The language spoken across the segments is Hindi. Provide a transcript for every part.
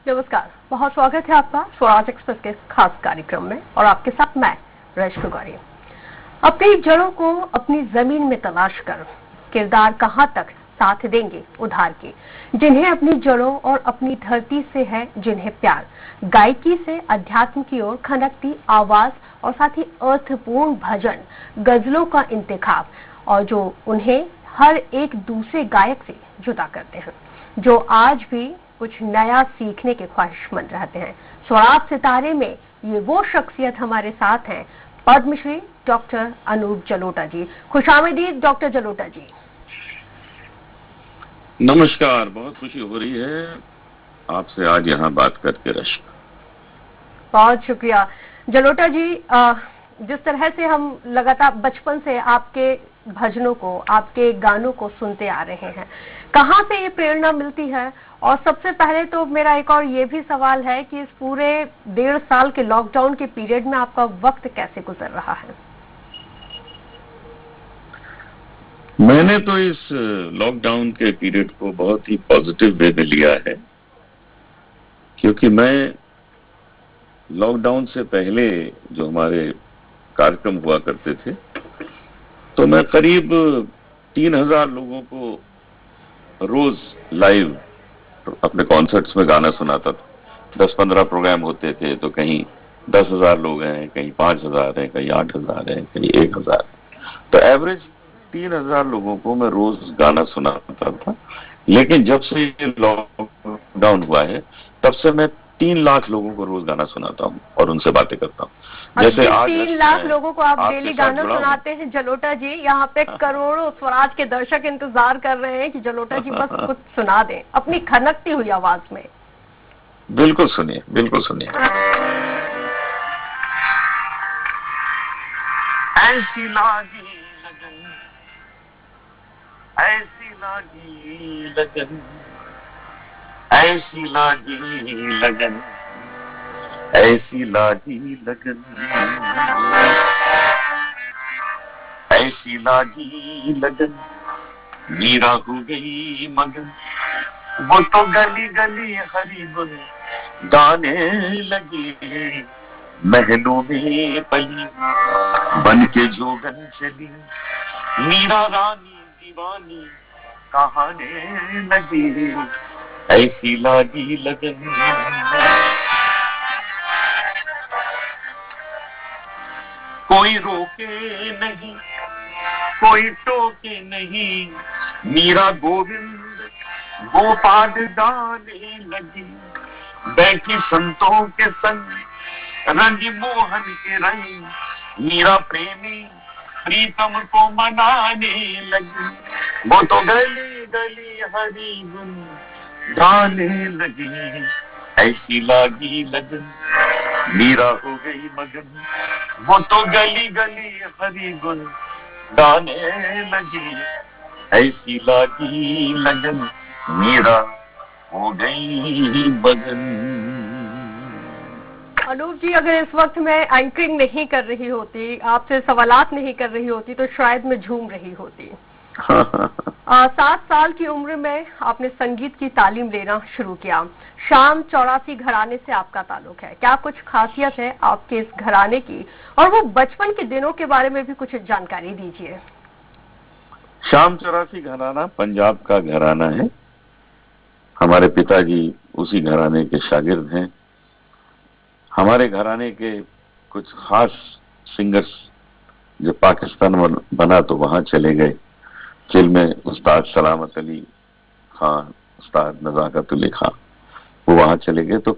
नमस्कार, बहुत स्वागत है आपका स्वराज एक्सप्रेस के खास कार्यक्रम में और आपके साथ मैं रजत गौरी। अपनी जड़ों को अपनी जमीन में तलाश कर किरदार कहां तक साथ देंगे उधार के, जिन्हें अपनी जड़ों और अपनी धरती से है जिन्हें प्यार, गायकी से अध्यात्म की ओर खनकती आवाज और साथ ही अर्थपूर्ण भजन गजलों का इंतखाब, और जो उन्हें हर एक दूसरे गायक से जुदा करते हैं, जो आज भी कुछ नया सीखने के ख्वाहिशमंद रहते हैं। स्वराज सितारे में ये वो शख्सियत हमारे साथ हैं, पद्मश्री डॉक्टर अनूप जलोटा जी। खुशामदीद डॉक्टर जलोटा जी। नमस्कार, बहुत खुशी हो रही है आपसे आज यहाँ बात करके रश्क। बहुत शुक्रिया जलोटा जी। जिस तरह से हम लगातार बचपन से आपके भजनों को, आपके गानों को सुनते आ रहे हैं, कहाँ से ये प्रेरणा मिलती है? और सबसे पहले तो मेरा एक और ये भी सवाल है कि इस पूरे 1.5 साल के लॉकडाउन के पीरियड में आपका वक्त कैसे गुजर रहा है? मैंने तो इस लॉकडाउन के पीरियड को बहुत ही पॉजिटिव वे में लिया है, क्योंकि मैं लॉकडाउन से पहले जो हमारे कार्यक्रम हुआ करते थे, तो मैं करीब 3000 लोगों को रोज लाइव अपने कॉन्सर्ट्स में गाना सुनाता था। 10-15 प्रोग्राम होते थे, तो कहीं 10,000 लोग हैं, कहीं 5,000 हैं, कहीं 8,000 हैं, कहीं 1,000। तो एवरेज 3000 लोगों को मैं रोज गाना सुनाता था। लेकिन जब से ये लॉकडाउन हुआ है, तब से मैं 3 लाख लोगों को रोज गाना सुनाता हूँ और उनसे बातें करता हूँ। जैसे आज 3 लाख लोगों को आप डेली गाना सुनाते हैं जलोटा जी। यहाँ पे करोड़ों स्वराज के दर्शक इंतजार कर रहे हैं कि जलोटा जी बस कुछ सुना दें अपनी खनकती हुई आवाज में। बिल्कुल सुनिए, बिल्कुल सुनिए। ऐसी लागी लगन, ऐसी लागी लगन, ऐसी लागी लगन, ऐसी लागी लगन, ऐसी लागी लगन, मीरा हो गई मगन, वो तो गली गली हरी गुल गाने लगी, महलों में पली बन के जोगन चली, मीरा रानी दीवानी कहाने लगी, ऐसी लागी लगन। कोई रोके नहीं, कोई टोके नहीं, मीरा गोविंद गोपाल गाने लगी, बैठी संतों के संग रंग मोहन के रंग, मीरा प्रेमी प्रीतम को मनाने लगी, वो तो गली गली हरी गुन गाने लगी, ऐसी लागी लगन, मीरा हो गई मगन, वो तो गली गली हरी गुन गाने लगी, ऐसी लागी लगन, मीरा हो गई मगन। अनूप जी, अगर इस वक्त मैं एंकरिंग नहीं कर रही होती, आपसे सवालात नहीं कर रही होती, तो शायद मैं झूम रही होती। 7 साल की उम्र में आपने संगीत की तालीम लेना शुरू किया। शाम 84 घराने से आपका ताल्लुक है। क्या कुछ खासियत है आपके इस घराने की, और वो बचपन के दिनों के बारे में भी कुछ जानकारी दीजिए। शाम 84 घराना पंजाब का घराना है। हमारे पिताजी उसी घराने के शागिर्द हैं। हमारे घराने के कुछ खास सिंगर्स जब पाकिस्तान बना तो वहां चले गए। फिल्म में उस्ताद सलामत अली खान, उस्ताद नजाकत अली खान, वो वहां चले गए, तो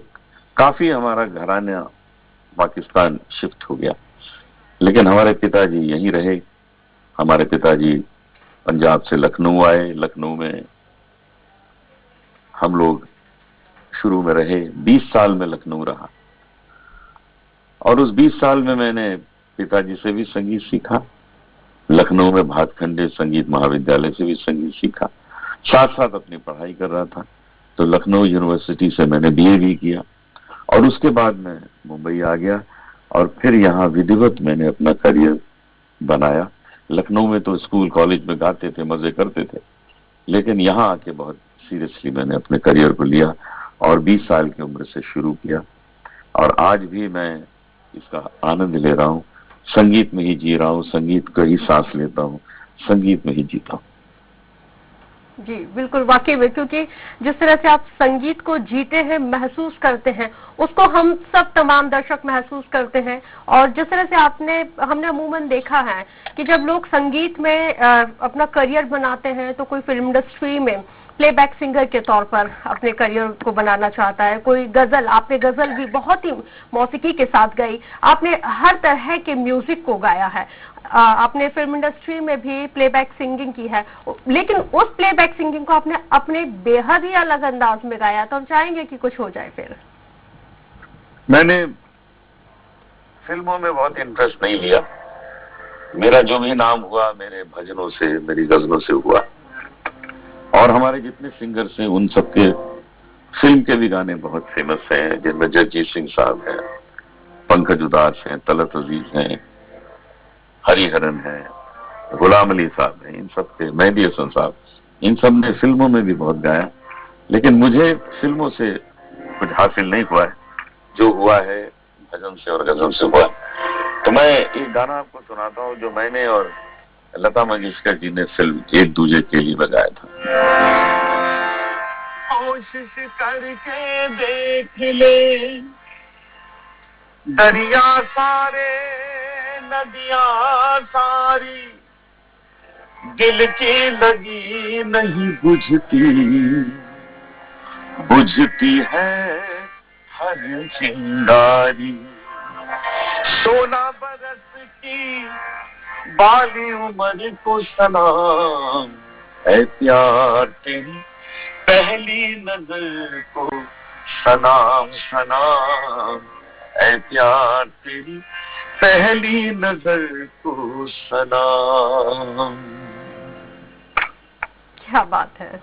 काफी हमारा घराना पाकिस्तान शिफ्ट हो गया। लेकिन हमारे पिताजी यहीं रहे। हमारे पिताजी पंजाब से लखनऊ आए। लखनऊ में हम लोग शुरू में रहे। 20 साल में लखनऊ रहा, और उस 20 साल में मैंने पिताजी से भी संगीत सीखा। लखनऊ में भातखंडे संगीत महाविद्यालय से भी संगीत सीखा। साथ साथ अपनी पढ़ाई कर रहा था, तो लखनऊ यूनिवर्सिटी से मैंने बीए भी किया, और उसके बाद मैं मुंबई आ गया, और फिर यहाँ विधिवत मैंने अपना करियर बनाया। लखनऊ में तो स्कूल कॉलेज में गाते थे, मजे करते थे, लेकिन यहाँ आके बहुत सीरियसली मैंने अपने करियर को लिया और 20 साल की उम्र से शुरू किया और आज भी मैं इसका आनंद ले रहा हूँ। संगीत में ही जी रहा हूँ, संगीत का ही सांस लेता हूँ, संगीत में ही जीता हूँ। जी बिल्कुल, वाकई में, क्योंकि जिस तरह से आप संगीत को जीते हैं, महसूस करते हैं, उसको हम सब तमाम दर्शक महसूस करते हैं। और जिस तरह से हमने अमूमन देखा है कि जब लोग संगीत में अपना करियर बनाते हैं तो कोई फिल्म इंडस्ट्री में प्लेबैक सिंगर के तौर पर अपने करियर को बनाना चाहता है, कोई गजल, आपने गजल भी बहुत ही मौसीकी के साथ गाई, आपने हर तरह के म्यूजिक को गाया है, आपने फिल्म इंडस्ट्री में भी प्लेबैक सिंगिंग की है, लेकिन उस प्लेबैक सिंगिंग को आपने अपने बेहद ही अलग अंदाज में गाया। तो हम चाहेंगे कि कुछ हो जाए फिर। मैंने फिल्मों में बहुत इंटरेस्ट नहीं लिया, मेरा जो भी नाम हुआ मेरे भजनों से, मेरी गजलों से हुआ। और हमारे जितने सिंगर्स हैं उन सबके फिल्म के भी गाने बहुत फेमस हैं, जिनमें जगजीत सिंह साहब हैं, पंकज उदास हैं, तलत अजीज हैं, हरिहरन है, गुलाम अली साहब हैं, इन सब के, मेहदी हसन साहब, इन सब ने फिल्मों में भी बहुत गाया। लेकिन मुझे फिल्मों से कुछ हासिल नहीं हुआ है, जो हुआ है भजन से और गजल से हुआ। तो मैं एक गाना आपको सुनाता हूँ जो मैंने और लता मंगेशकर जी ने फिल्म एक दूजे के लिए बजाया था। कोशिश करके देख ले दरिया सारे, नदियां सारी, दिल की लगी नहीं बुझती है हर चिंगारी। 16 बरस की बाली उम्र को सलाम है प्यार तेरी पहली नजर को, सलाम सलाम है प्यार तेरी पहली नजर को सलाम। क्या बात है।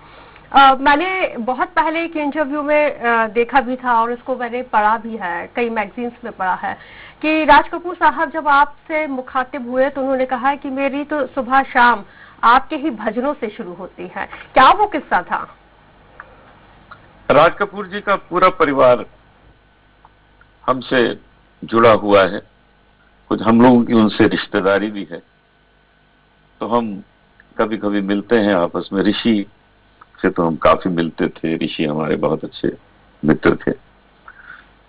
मैंने बहुत पहले एक इंटरव्यू में देखा भी था और इसको मैंने पढ़ा भी है, कई मैगजीन्स में पढ़ा है कि राज कपूर साहब जब आपसे मुखातिब हुए तो उन्होंने कहा कि मेरी तो सुबह शाम आपके ही भजनों से शुरू होती है। क्या वो किस्सा था? राज कपूर जी का पूरा परिवार हमसे जुड़ा हुआ है, कुछ हम लोगों की उनसे रिश्तेदारी भी है, तो हम कभी कभी मिलते हैं आपस में। ऋषि से तो हम काफी मिलते थे, ऋषि हमारे बहुत अच्छे मित्र थे,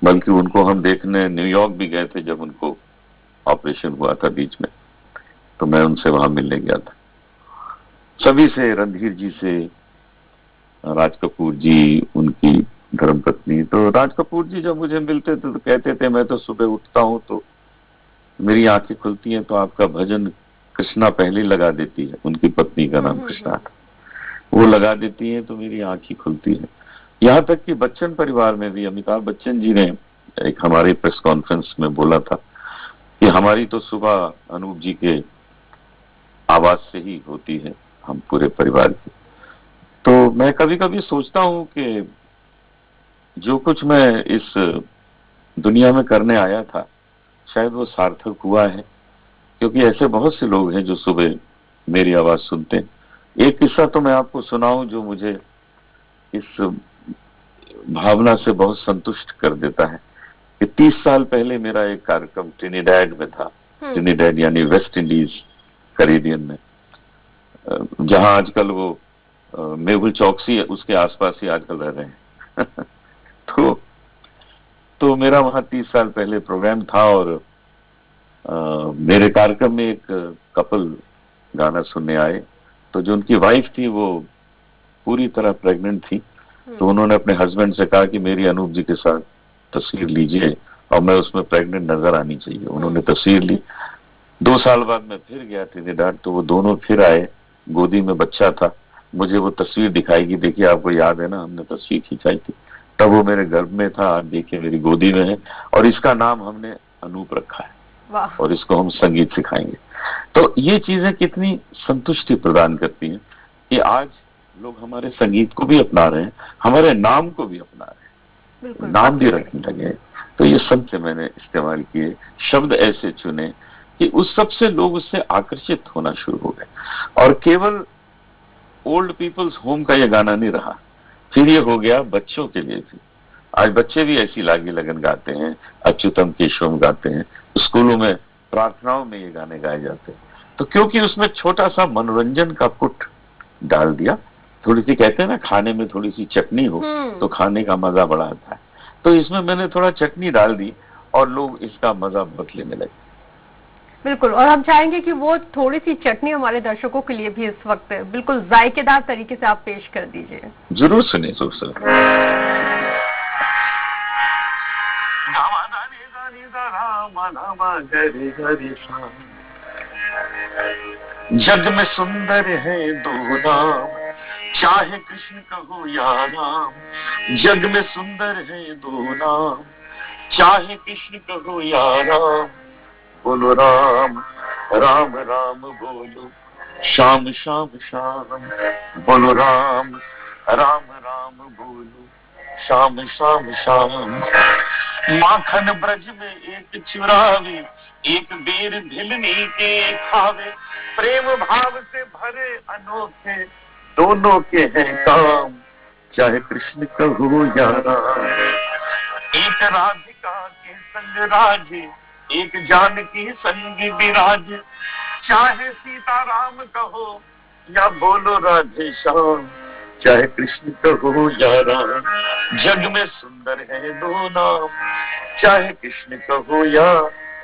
बल्कि उनको हम देखने न्यूयॉर्क भी गए थे जब उनको ऑपरेशन हुआ था बीच में, तो मैं उनसे वहां मिलने गया था। सभी से, रणधीर जी से, राज कपूर जी, उनकी धर्मपत्नी। तो राज कपूर जी जब मुझे मिलते थे तो कहते थे मैं तो सुबह उठता हूं तो मेरी आंखें खुलती हैं तो आपका भजन कृष्णा पहले लगा देती है, उनकी पत्नी का नाम कृष्णा था, वो लगा देती है तो मेरी आंखें खुलती है। यहाँ तक कि बच्चन परिवार में भी अमिताभ बच्चन जी ने एक हमारी प्रेस कॉन्फ्रेंस में बोला था कि हमारी तो सुबह अनूप जी के आवाज से ही होती है, हम पूरे परिवार की। तो मैं कभी कभी सोचता हूं कि जो कुछ मैं इस दुनिया में करने आया था शायद वो सार्थक हुआ है, क्योंकि ऐसे बहुत से लोग हैं जो सुबह मेरी आवाज सुनते हैं। एक किस्सा तो मैं आपको सुनाऊं जो मुझे इस भावना से बहुत संतुष्ट कर देता है कि 30 साल पहले मेरा एक कार्यक्रम ट्रिनिडैड में था, ट्रिनिडैड यानी वेस्ट इंडीज कैरेबियन में, जहां आजकल वो मेहुल चौकसी उसके आसपास ही आजकल रह रहे हैं तो मेरा वहां 30 साल पहले प्रोग्राम था और मेरे कार्यक्रम में एक कपल गाना सुनने आए, तो जो उनकी वाइफ थी वो पूरी तरह प्रेग्नेंट थी, तो उन्होंने अपने हस्बैंड से कहा कि मेरी अनूप जी के साथ तस्वीर लीजिए और मैं उसमें प्रेग्नेंट नजर आनी चाहिए। उन्होंने तस्वीर ली। 2 साल बाद मैं फिर गया ट्रिनिडाड, तो वो दोनों फिर आए, गोदी में बच्चा था, मुझे वो तस्वीर दिखाई कि देखिए आपको याद है ना हमने तस्वीर खिंचाई थी, तब वो मेरे गर्भ में था, आप देखिए मेरी गोदी में है और इसका नाम हमने अनूप रखा है और इसको हम संगीत सिखाएंगे। तो ये चीजें कितनी संतुष्टि प्रदान करती हैं कि आज लोग हमारे संगीत को भी अपना रहे हैं, हमारे नाम को भी अपना रहे हैं, नाम भी रखने लगे। तो ये शब्द से मैंने इस्तेमाल किए, शब्द ऐसे चुने कि उस सब से लोग उससे आकर्षित होना शुरू हो गए। और केवल ओल्ड पीपल्स होम का ये गाना नहीं रहा, फिर ये हो गया बच्चों के लिए भी, आज बच्चे भी ऐसी लागी लगन गाते हैं, अच्युतम केशवम गाते हैं, स्कूलों में प्रार्थनाओं में ये गाने गाए जाते हैं। तो क्योंकि उसमें छोटा सा मनोरंजन का पुट डाल दिया, थोड़ी सी कहते हैं ना खाने में थोड़ी सी चटनी हो तो खाने का मजा बड़ा आता है, तो इसमें मैंने थोड़ा चटनी डाल दी और लोग इसका मजा बहुत लेने लगे। बिल्कुल, और हम चाहेंगे कि वो थोड़ी सी चटनी हमारे दर्शकों के लिए भी इस वक्त बिल्कुल जायकेदार तरीके से आप पेश कर दीजिए। जरूर सुनिए, जरूर सुनिए। जग में सुंदर है दो नाम, चाहे कृष्ण कहो या राम। जग में सुंदर है दो नाम, चाहे कृष्ण कहो या राम। बोलो राम राम राम बोलो, शाम शाम शाम। बोलो राम राम राम बोलो, शाम शाम शाम। माखन ब्रज में एक चुरावे, एक बेर भिलनी के खावे। प्रेम भाव से भरे अनोखे, दोनों के हैं काम, चाहे कृष्ण कहो या राम। एक राधिका के संग राजे, एक जानकी संग विराज। चाहे सीता राम कहो या बोलो राधे श्याम, चाहे कृष्ण कहो या राम। जग में सुंदर है दो नाम, चाहे कृष्ण कहो या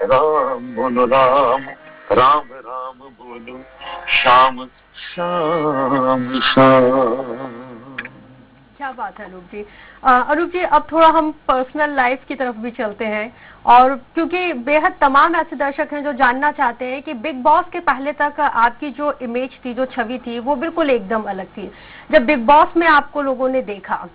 राम। बोलो राम राम राम बोलो, शाम शाम शाम। क्या बात है अनूप जी। अनूप जी, अब थोड़ा हम पर्सनल लाइफ की तरफ भी चलते हैं, और क्योंकि बेहद तमाम ऐसे दर्शक हैं जो जानना चाहते हैं कि बिग बॉस के पहले तक आपकी जो इमेज थी, जो छवि थी, वो बिल्कुल एकदम अलग थी। जब बिग बॉस में आपको लोगों ने देखा,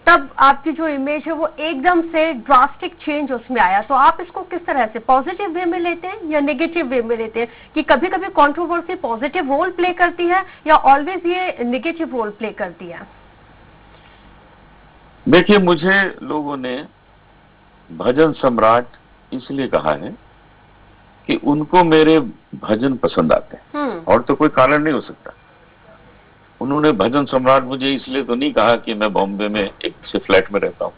तब आपकी जो इमेज है वो एकदम से ड्रास्टिक चेंज उसमें आया। तो आप इसको किस तरह से पॉजिटिव वे में लेते हैं या नेगेटिव वे में लेते हैं, कि कभी कभी कंट्रोवर्सी पॉजिटिव रोल प्ले करती है या ऑलवेज ये नेगेटिव रोल प्ले करती है? देखिए, मुझे लोगों ने भजन सम्राट इसलिए कहा है कि उनको मेरे भजन पसंद आते हैं, और तो कोई कारण नहीं हो सकता। उन्होंने भजन सम्राट मुझे इसलिए तो नहीं कहा कि मैं बॉम्बे में एक अच्छे फ्लैट में रहता हूँ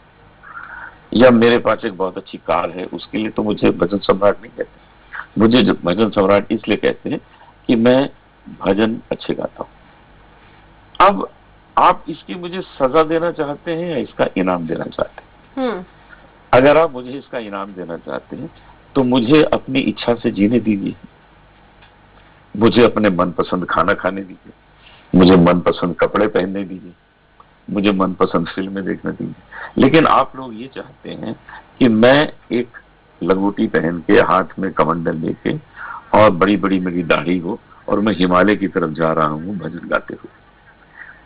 या मेरे पास एक बहुत अच्छी कार है, उसके लिए तो मुझे भजन सम्राट नहीं कहते। मुझे भजन सम्राट इसलिए कहते हैं कि मैं भजन अच्छे गाता हूँ। अब आप इसकी मुझे सजा देना चाहते हैं या इसका इनाम देना चाहते हैं? अगर आप मुझे इसका इनाम देना चाहते हैं तो मुझे अपनी इच्छा से जीने दीजिए, मुझे अपने मनपसंद खाना खाने दीजिए, मुझे मनपसंद कपड़े पहनने दीजिए, मुझे मनपसंद फिल्में देखने दीजिए। लेकिन आप लोग ये चाहते हैं कि मैं एक लंगोटी पहन के, हाथ में कमंडल लेके और बड़ी बड़ी मेरी दाढ़ी हो और मैं हिमालय की तरफ जा रहा हूँ भजन गाते हुए।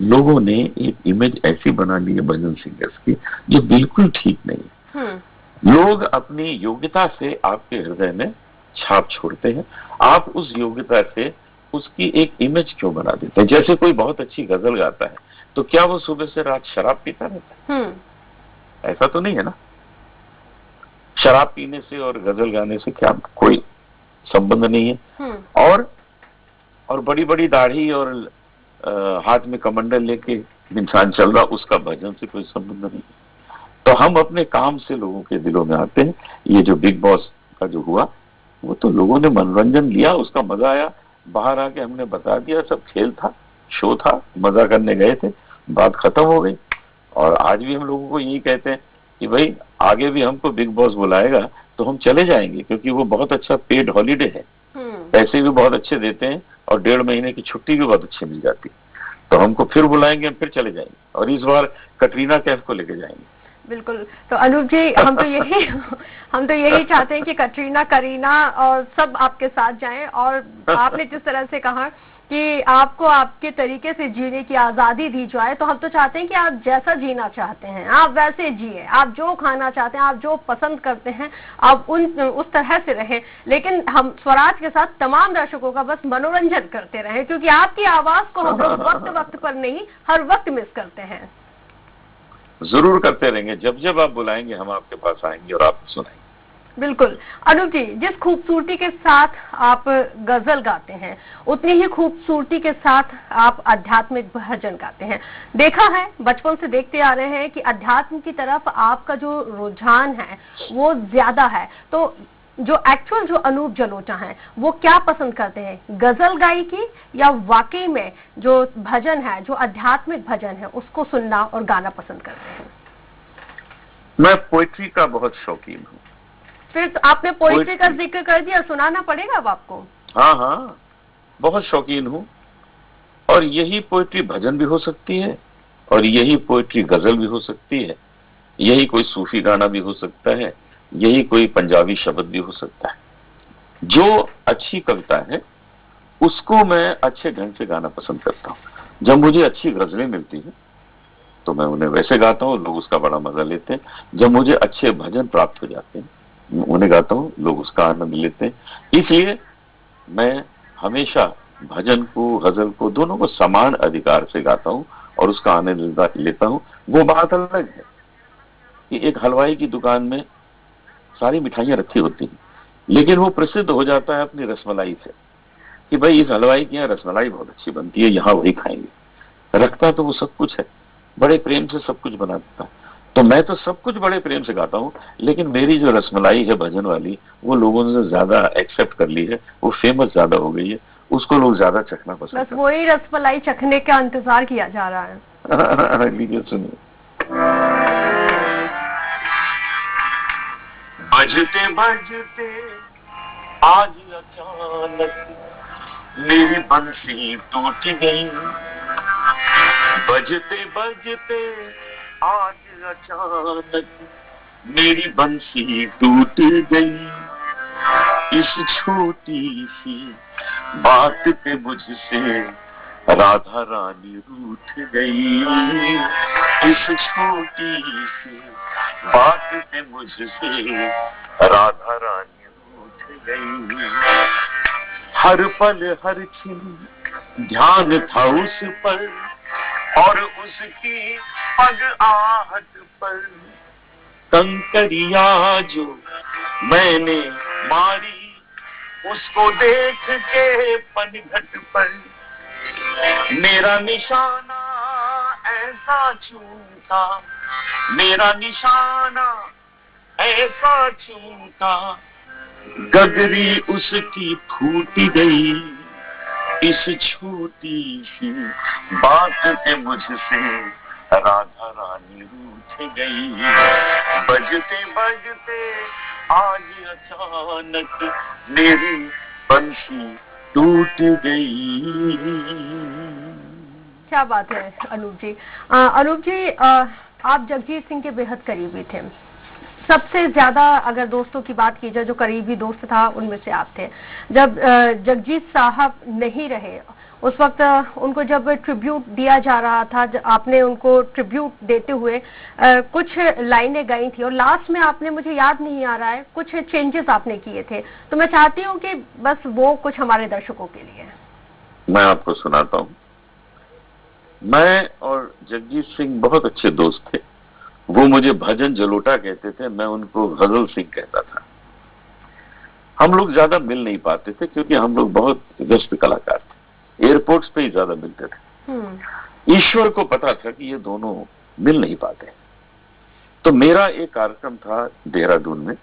लोगों ने एक इमेज ऐसी बना ली है भजन सिंगर्स की जो बिल्कुल ठीक नहीं है। लोग अपनी योग्यता से आपके हृदय में छाप छोड़ते हैं, आप उस योग्यता से उसकी एक इमेज क्यों बना देते हैं? जैसे कोई बहुत अच्छी गजल गाता है तो क्या वो सुबह से रात शराब पीता रहता है? ऐसा तो नहीं है ना। शराब पीने से और गजल गाने से क्या कोई संबंध नहीं है। और बड़ी बड़ी दाढ़ी और हाथ में कमंडल लेके इंसान चल रहा, उसका भजन से कोई संबंध नहीं। तो हम अपने काम से लोगों के दिलों में आते हैं। ये जो बिग बॉस का जो हुआ, वो तो लोगों ने मनोरंजन लिया, उसका मजा आया, बाहर आके हमने बता दिया सब खेल था, शो था, मजा करने गए थे, बात खत्म हो गई। और आज भी हम लोगों को यही कहते हैं कि भाई आगे भी हमको बिग बॉस बुलाएगा तो हम चले जाएंगे, क्योंकि वो बहुत अच्छा पेड हॉलीडे है, पैसे भी बहुत अच्छे देते हैं और 1.5 महीने की छुट्टी भी बहुत अच्छी मिल जाती है। तो हमको फिर बुलाएंगे, हम फिर चले जाएंगे, और इस बार कटरीना कैफ को लेके जाएंगे। बिल्कुल। तो अनूप जी, हम तो यही चाहते हैं कि कटरीना, करीना और सब आपके साथ जाएं। और आपने जिस तरह से कहा कि आपको आपके तरीके से जीने की आजादी दी जाए, तो हम तो चाहते हैं कि आप जैसा जीना चाहते हैं आप वैसे जिए, आप जो खाना चाहते हैं, आप जो पसंद करते हैं, आप उस तरह से रहें। लेकिन हम स्वराज के साथ तमाम दर्शकों का बस मनोरंजन करते रहें, क्योंकि आपकी आवाज को हम लोग वक्त वक्त पर नहीं, हर वक्त मिस करते हैं। जरूर करते रहेंगे, जब जब आप बुलाएंगे हम आपके पास आएंगे और आपको सुनाएंगे। बिल्कुल। अनूप जी, जिस खूबसूरती के साथ आप गजल गाते हैं, उतनी ही खूबसूरती के साथ आप आध्यात्मिक भजन गाते हैं। देखा है, बचपन से देखते आ रहे हैं कि अध्यात्म की तरफ आपका जो रुझान है वो ज्यादा है। तो जो एक्चुअल जो अनूप जलोटा है वो क्या पसंद करते हैं, गजल गायकी या वाकई में जो भजन है, जो आध्यात्मिक भजन है, उसको सुनना और गाना पसंद करते हैं? मैं पोइट्री का बहुत शौकीन हूँ। फिर तो आपने पोइट्री का जिक्र कर दिया, सुनाना पड़ेगा अब आपको। हाँ हाँ, बहुत शौकीन हूँ। और यही पोइट्री भजन भी हो सकती है और यही पोइट्री गजल भी हो सकती है, यही कोई सूफी गाना भी हो सकता है, यही कोई पंजाबी शब्द भी हो सकता है। जो अच्छी कविता है उसको मैं अच्छे ढंग से गाना पसंद करता हूँ। जब मुझे अच्छी गजलें मिलती हैं तो मैं उन्हें वैसे गाता हूँ, लोग उसका बड़ा मजा लेते हैं। जब मुझे अच्छे भजन प्राप्त हो जाते हैं, मैं उन्हें गाता हूँ, लोग उसका आनंद लेते हैं। इसलिए मैं हमेशा भजन को, गजल को, दोनों को समान अधिकार से गाता हूँ और उसका आनंद लेता हूँ। वो बात अलग है कि एक हलवाई की दुकान में सारी मिठाइयां रखी होती हैं, लेकिन वो प्रसिद्ध हो जाता है अपनी रसमलाई से कि भाई इस हलवाई की यहाँ रसमलाई बहुत अच्छी बनती है, यहाँ वही खाएंगे। रखता तो वो सब कुछ है, बड़े प्रेम से सब कुछ बना देता है। तो मैं तो सब कुछ बड़े प्रेम से गाता हूँ, लेकिन मेरी जो रसमलाई है भजन वाली, वो लोगों ने ज्यादा एक्सेप्ट कर ली है, वो फेमस ज्यादा हो गई है, उसको लोग ज्यादा चखना पसंद बस वही रसमलाई चखने का इंतजार किया जा रहा है। लीजिए सुनिए। बजते बजते आज अचानक मेरी बंसी टूट गई। बजते बजते आज अचानक मेरी बंसी टूट गई। इस छोटी सी बात पे मुझसे राधा रानी रूठ गई। इस छोटी सी बात पे मुझसे राधा रानी रूठ गई। हर पल हर क्षण ध्यान था उस पर और उसकी पग आहट पर। कंकरिया जो मैंने मारी उसको देख के पनघट पर। मेरा निशाना ऐसा चूका, मेरा निशाना ऐसा चूका, गगरी उसकी फूट गई। इस छोटी सी बात पे मुझसे राधा रानी रूठ गई। बजते बजते आज अचानक मेरी बंसी टूट गई। क्या बात है अनूप जी। अनूप जी, आप जगजीत सिंह के बेहद करीबी थे। सबसे ज्यादा अगर दोस्तों की बात की जाए, जो करीबी दोस्त था उनमें से आप थे। जब जगजीत साहब नहीं रहे, उस वक्त उनको जब ट्रिब्यूट दिया जा रहा था, आपने उनको ट्रिब्यूट देते हुए कुछ लाइनें गाई थी और लास्ट में आपने, मुझे याद नहीं आ रहा है, कुछ चेंजेस आपने किए थे। तो मैं चाहती हूँ कि बस वो कुछ हमारे दर्शकों के लिए मैं आपको सुनाता हूँ। मैं और जगजीत सिंह बहुत अच्छे दोस्त थे। वो मुझे भजन जलोटा कहते थे, मैं उनको गजल सिंह कहता था। हम लोग ज्यादा मिल नहीं पाते थे क्योंकि हम लोग बहुत व्यस्त कलाकार थे, एयरपोर्ट्स पे ही ज्यादा मिलते थे। ईश्वर को पता था कि ये दोनों मिल नहीं पाते। तो मेरा एक कार्यक्रम था देहरादून में,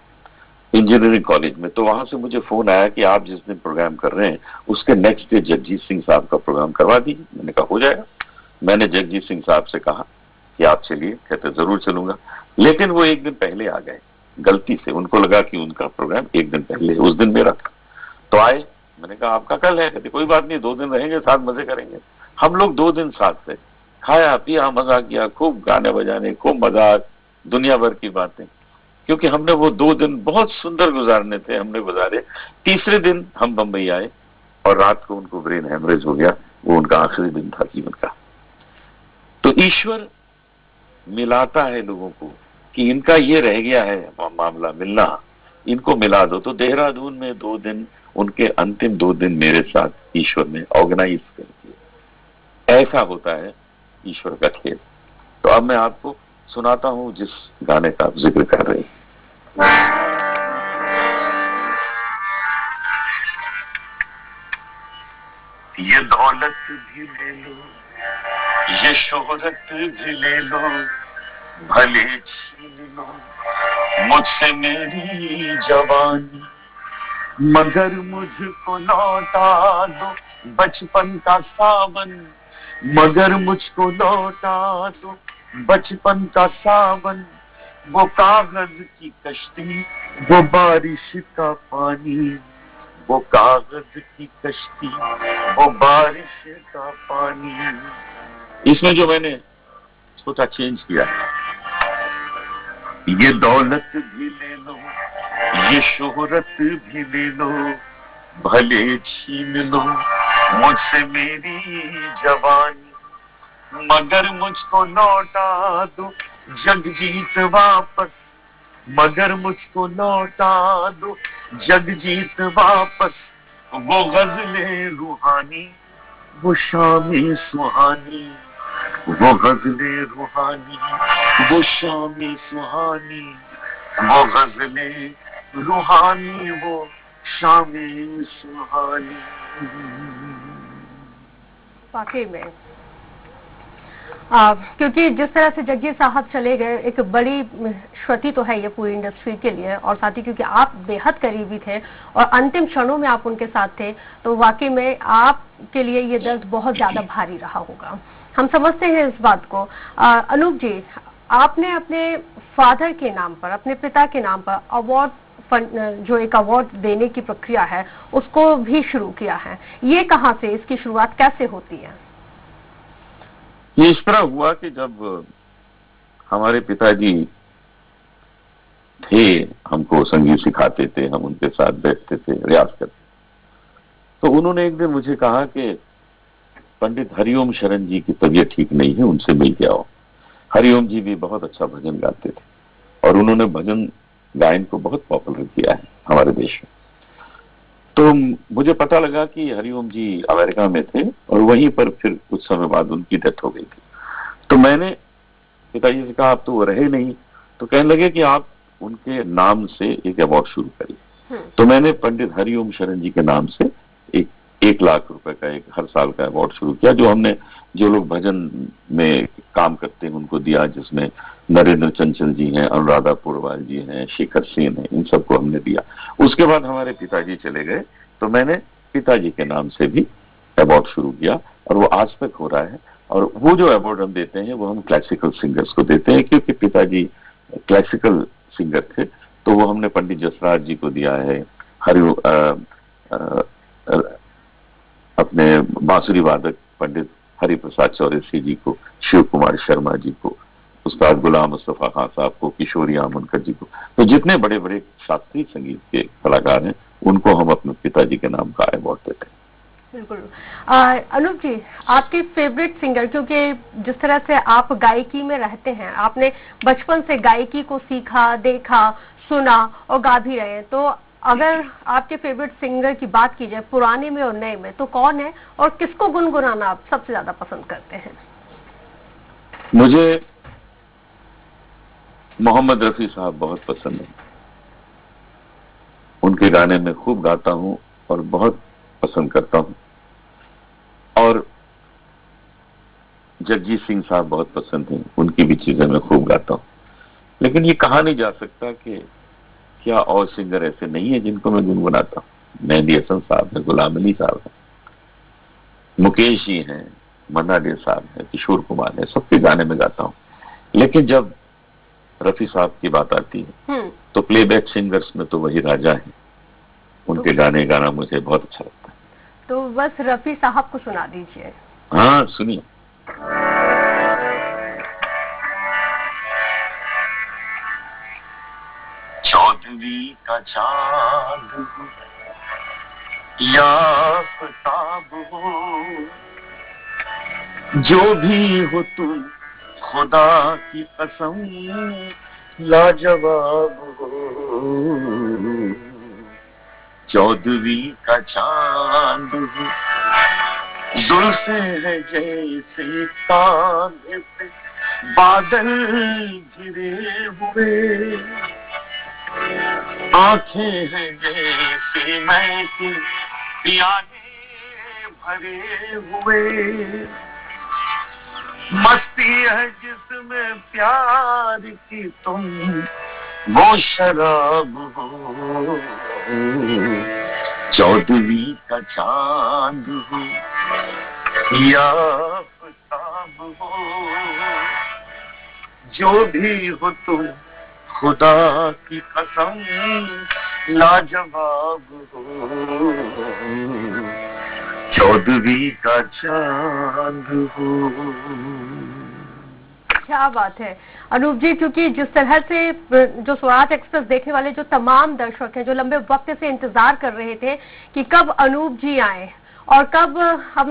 इंजीनियरिंग कॉलेज में। तो वहां से मुझे फोन आया कि आप जिस दिन प्रोग्राम कर रहे हैं उसके नेक्स्ट डे जगजीत सिंह साहब का प्रोग्राम करवा दीजिए। मैंने कहा हो जाएगा। मैंने जगजीत सिंह साहब से कहा कि आप चलिए। कहते जरूर चलूंगा। लेकिन वो एक दिन पहले आ गए गलती से। उनको लगा कि उनका प्रोग्राम एक दिन पहले, उस दिन मेरा था। तो आए, मैंने कहा आपका कल है। कहते कोई बात नहीं, 2 दिन रहेंगे, साथ मजे करेंगे। हम लोग 2 दिन साथ थे, खाया पिया, मजा किया, खूब गाने बजाने, खूब मजाक, दुनिया भर की बातें। क्योंकि हमने वो 2 दिन बहुत सुंदर गुजारने थे, हमने गुजारे। तीसरे दिन हम बंबई आए और रात को उनको ब्रेन हेमरेज हो गया। वो उनका आखिरी दिन था जीवन का। तो ईश्वर मिलाता है लोगों को कि इनका ये रह गया है मामला मिलना, इनको मिला दो। तो देहरादून में 2 दिन, उनके अंतिम 2 दिन मेरे साथ ईश्वर ने ऑर्गेनाइज कर दिए। ऐसा होता है ईश्वर का खेल। तो अब मैं आपको सुनाता हूं जिस गाने का आप जिक्र कर रहे हैं। ये दौलत भी ले लो, ये शोहरत भी ले लो, भले छीन लो मुझसे मेरी जवानी, मगर मुझको लौटा दो बचपन का सावन, मगर मुझको लौटा दो बचपन का सावन, वो कागज की कश्ती, वो बारिश का पानी, वो कागज की कश्ती, वो बारिश का पानी। इसमें जो मैंने छोटा चेंज किया, ये दौलत भी ले लो, ये शोहरत भी ले लो, भले छीन लो मुझसे मेरी जवानी, मगर मुझको लौटा दो जगजीत वापस, मगर मुझको लौटा दो जगजीत वापस, वो गजले रूहानी, वो शामें सुहानी, वो गजले रूहानी, वो शामें सुहानी, वो गजले रूहानी, वो शामें सुहानी। वाकई में क्योंकि जिस तरह से जग्गी साहब चले गए, एक बड़ी क्षति तो है ये पूरी इंडस्ट्री के लिए, और साथ ही क्योंकि आप बेहद करीबी थे और अंतिम क्षणों में आप उनके साथ थे, तो वाकई में आपके लिए ये दर्द बहुत ज्यादा भारी रहा होगा। हम समझते हैं इस बात को। अनूप जी, आपने अपने फादर के नाम पर, अपने पिता के नाम पर अवार्ड, जो एक अवार्ड देने की प्रक्रिया है, उसको भी शुरू किया है। ये कहाँ से, इसकी शुरुआत कैसे होती है? ये इस तरह हुआ कि जब हमारे पिताजी थे, हमको संगीत सिखाते थे, हम उनके साथ बैठते थे, रियाज करते, तो उन्होंने एक दिन मुझे कहा कि पंडित हरिओम शरण जी की तबीयत ठीक नहीं है, उनसे मिल के आओ। हरिओम जी भी बहुत अच्छा भजन गाते थे और उन्होंने भजन गायन को बहुत पॉपुलर किया है हमारे देश में। तो मुझे पता लगा कि हरिओम जी अमेरिका में थे और वहीं पर फिर कुछ समय बाद उनकी डेथ हो गई थी। तो मैंने पिताजी से कहा, आप तो वो रहे नहीं, तो कहने लगे कि आप उनके नाम से एक अवार्ड शुरू करिए। तो मैंने पंडित हरिओम शरण जी के नाम से एक लाख रुपए का एक हर साल का अवार्ड शुरू किया, जो हमने, जो लोग भजन में काम करते हैं उनको दिया, जिसमें नरेंद्र चंचल जी हैं, अनुराधा पुरवाल जी हैं, शेखर सेन हैं, इन सबको हमने दिया। उसके बाद हमारे पिताजी चले गए, तो मैंने पिताजी के नाम से भी अवार्ड शुरू किया और वो आज तक हो रहा है। और वो जो अवार्ड हम देते हैं वो हम क्लासिकल सिंगर्स को देते हैं, क्योंकि पिताजी क्लासिकल सिंगर थे। तो वो हमने पंडित जसराज जी को दिया है, अपने बांसुरी वादक पंडित हरिप्रसाद चौरसिया जी को, शिव कुमार शर्मा जी को, उस्ताद गुलाम मुस्तफा खान साहब को, किशोरी आमनकर जी को, तो जितने बड़े बड़े शास्त्रीय संगीत के कलाकार हैं उनको हम अपने पिताजी के नाम का अवार्ड देते हैं। बिल्कुल। अनूप जी, आपके फेवरेट सिंगर, क्योंकि जिस तरह से आप गायकी में रहते हैं, आपने बचपन से गायकी को सीखा, देखा, सुना और गा भी रहे हैं, तो अगर आपके फेवरेट सिंगर की बात की जाए पुराने में और नए में, तो कौन है और किसको गुनगुनाना आप सबसे ज्यादा पसंद करते हैं? मुझे मोहम्मद रफी साहब बहुत पसंद है, उनके गाने में खूब गाता हूं और बहुत पसंद करता हूं। और जगजीत सिंह साहब बहुत पसंद हैं, उनकी भी चीजें मैं खूब गाता हूं। लेकिन ये कहा नहीं जा सकता कि क्या और सिंगर ऐसे नहीं है जिनको मैं गुनगुनाता हूं। मेहंदी हसन साहब है, गुलाम अली साहब है, मुकेश जी हैं, मन्ना डे साहब है, किशोर कुमार है, सबके गाने में गाता हूं। लेकिन जब रफी साहब की बात आती है तो प्लेबैक सिंगर्स में तो वही राजा है, उनके गाने गाना मुझे बहुत अच्छा लगता है। तो बस रफी साहब को सुना दीजिए। हाँ, सुनिए। चौदहवीं का चांद हो या आफताब हो, जो भी हो तुम खुदा की कसम लाजवाब हो। चौदहवीं का चांद हो, जुल्फे है जैसे कांधे पे बादल घिरे हुए, आंखें हैं जैसे मैं की प्याले भरे हुए, मस्ती है जिसमें प्यार की तुम वो शराब हो, चौदहवीं का चांद हो या आफताब हो, जो भी हो तुम खुदा की कसम लाजवाब हो, चौदहवीं का चांद हो। क्या बात है अनूप जी, क्योंकि जिस तरह से जो स्वराज एक्सप्रेस देखने वाले जो तमाम दर्शक हैं, जो लंबे वक्त से इंतजार कर रहे थे कि कब अनूप जी आए और कब हम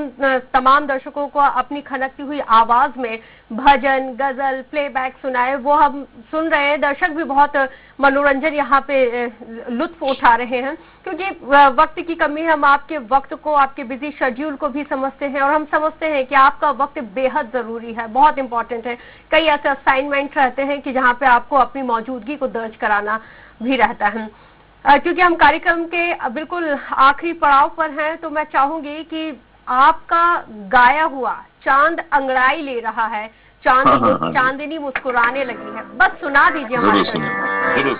तमाम दर्शकों को अपनी खनकती हुई आवाज में भजन, गजल, प्लेबैक सुनाए, वो हम सुन रहे हैं। दर्शक भी बहुत मनोरंजन यहाँ पे लुत्फ उठा रहे हैं, क्योंकि वक्त की कमी है। हम आपके वक्त को, आपके बिजी शेड्यूल को भी समझते हैं और हम समझते हैं कि आपका वक्त बेहद जरूरी है, बहुत इंपॉर्टेंट है। कई ऐसे असाइनमेंट रहते हैं कि जहाँ पे आपको अपनी मौजूदगी को दर्ज कराना भी रहता है। क्योंकि हम कार्यक्रम के बिल्कुल आखिरी पड़ाव पर हैं, तो मैं चाहूंगी कि आपका गाया हुआ चांद अंगड़ाई ले रहा है, चांदनी मुस्कुराने लगी है, बस सुना दीजिए हमारे जरूर।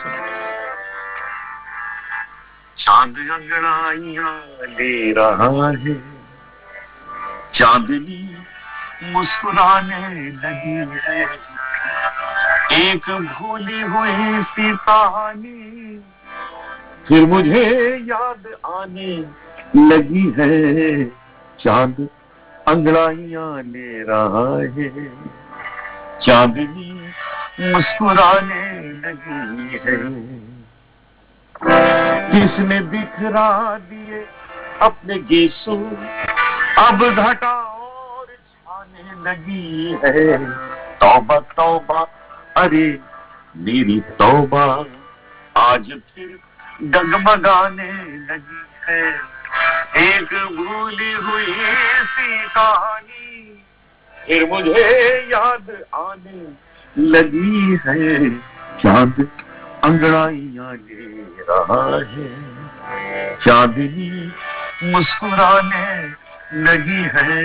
चांद अंगड़ाइयां ले रहा है, चांदनी मुस्कुराने लगी है, एक भूली हुई सी कहानी फिर मुझे याद आने लगी है, चांद अंगड़ाइयां ले रहा है, चांदनी मुस्कुराने लगी है, किसने बिखरा दिए अपने गेसू अब घटा और छाने लगी है, तौबा तौबा अरे मेरी तौबा आज फिर डगमगाने लगी है, एक भूली हुई सी कहानी फिर मुझे याद आने लगी है, चांद अंगड़ाइयां ले रहा है, चांदनी मुस्कुराने लगी है।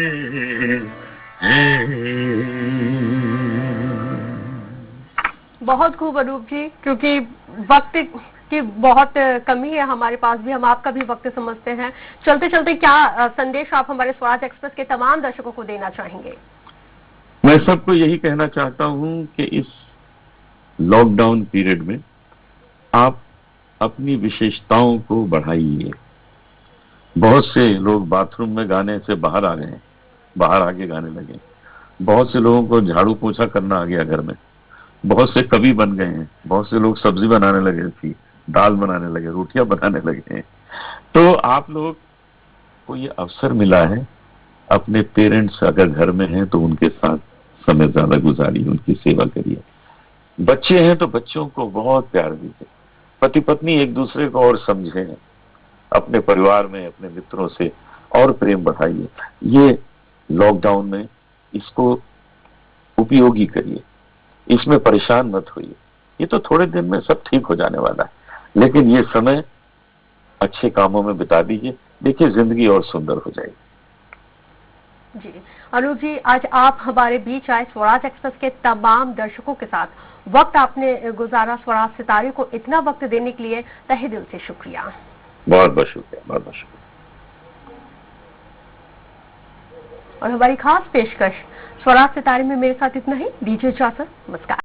बहुत खूब अनूप जी, क्योंकि वक्त की बहुत कमी है हमारे पास भी, हम आपका भी वक्त समझते हैं। चलते चलते क्या संदेश आप हमारे स्वराज एक्सप्रेस के तमाम दर्शकों को देना चाहेंगे? मैं सबको यही कहना चाहता हूं कि इस लॉकडाउन पीरियड में आप अपनी विशेषताओं को बढ़ाइए। बहुत से लोग बाथरूम में गाने से बाहर आ गए, बाहर आके गाने लगे। बहुत से लोगों को झाड़ू पोछा करना आ गया घर में, बहुत से कवि बन गए हैं, बहुत से लोग सब्जी बनाने लगे थी, दाल बनाने लगे, रोटियां बनाने लगे हैं। तो आप लोग को ये अवसर मिला है, अपने पेरेंट्स अगर घर में हैं तो उनके साथ समय ज्यादा गुजारिए, उनकी सेवा करिए। बच्चे हैं तो बच्चों को बहुत प्यार दीजिए, पति पत्नी एक दूसरे को और समझें, अपने परिवार में अपने मित्रों से और प्रेम बढ़ाइए। ये लॉकडाउन में इसको उपयोगी करिए, इसमें परेशान मत होइए। ये तो थोड़े दिन में सब ठीक हो जाने वाला है, लेकिन ये समय अच्छे कामों में बिता दीजिए, देखिए जिंदगी और सुंदर हो जाएगी। जी अनूप जी, आज आप हमारे बीच आए, स्वराज एक्सप्रेस के तमाम दर्शकों के साथ वक्त आपने गुजारा, स्वराज सितारे को इतना वक्त देने के लिए तहे दिल से शुक्रिया। बहुत बहुत शुक्रिया, बहुत बहुत शुक्रिया। और हमारी खास पेशकश स्वराज सितारे में मेरे साथ इतना ही। दीजिए इजाजत, नमस्कार।